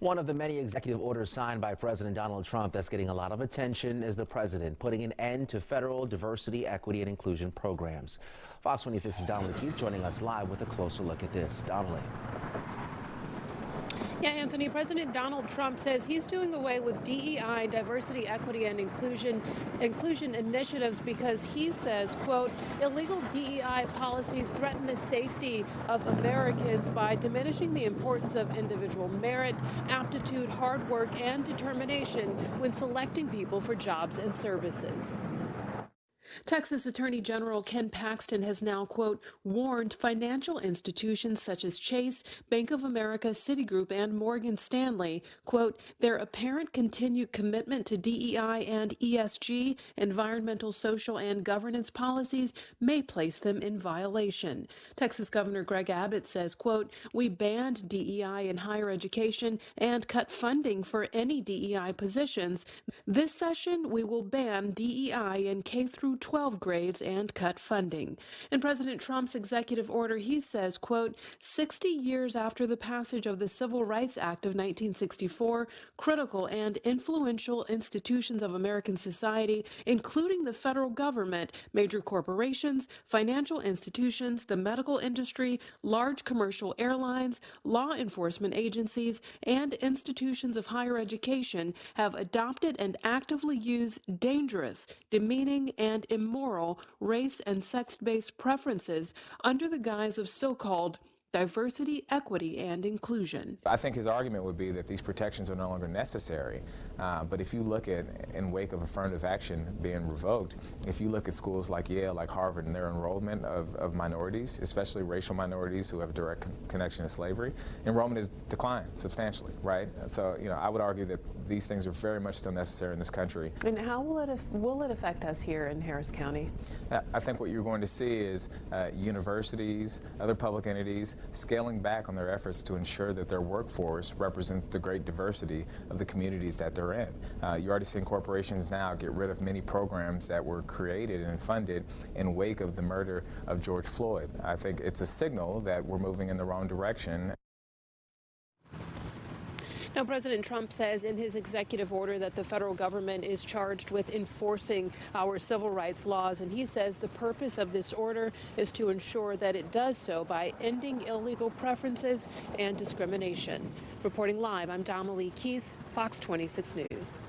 One of the many executive orders signed by President Donald Trump that's getting a lot of attention is the president putting an end to federal diversity, equity, and inclusion programs. Fox 26's Donnelly Keith joining us live with a closer look at this. Donnelly. Yeah, Anthony, President Donald Trump says he's doing away with DEI, diversity, equity, and inclusion initiatives because he says, quote, illegal DEI policies threaten the safety of Americans by diminishing the importance of individual merit, aptitude, hard work, and determination when selecting people for jobs and services. Texas Attorney General Ken Paxton has now, quote, warned financial institutions such as Chase, Bank of America, Citigroup, and Morgan Stanley, quote, their apparent continued commitment to DEI and ESG, environmental, social, and governance policies may place them in violation. Texas Governor Greg Abbott says, quote, we banned DEI in higher education and cut funding for any DEI positions. This session, we will ban DEI in K through 12 grades and cut funding. In President Trump's executive order, he says, quote, 60 years after the passage of the Civil Rights Act of 1964, critical and influential institutions of American society, including the federal government, major corporations, financial institutions, the medical industry, large commercial airlines, law enforcement agencies, and institutions of higher education, have adopted and actively use dangerous, demeaning, and immoral race and sex-based preferences under the guise of so-called diversity, equity, and inclusion. I think his argument would be that these protections are no longer necessary. But if you look at, in wake of affirmative action being revoked, if you look at schools like Yale, like Harvard, and their enrollment of minorities, especially racial minorities who have a direct connection to slavery, enrollment has declined substantially, right? So, you know, I would argue that these things are very much still necessary in this country. And how will it affect us here in Harris County? I think what you're going to see is universities, other public entities, scaling back on their efforts to ensure that their workforce represents the great diversity of the communities that they're in. You're already seeing corporations now get rid of many programs that were created and funded in wake of the murder of George Floyd. I think it's a signal that we're moving in the wrong direction. Now, President Trump says in his executive order that the federal government is charged with enforcing our civil rights laws, and he says the purpose of this order is to ensure that it does so by ending illegal preferences and discrimination. Reporting live, I'm Donnelly Keith, Fox 26 News.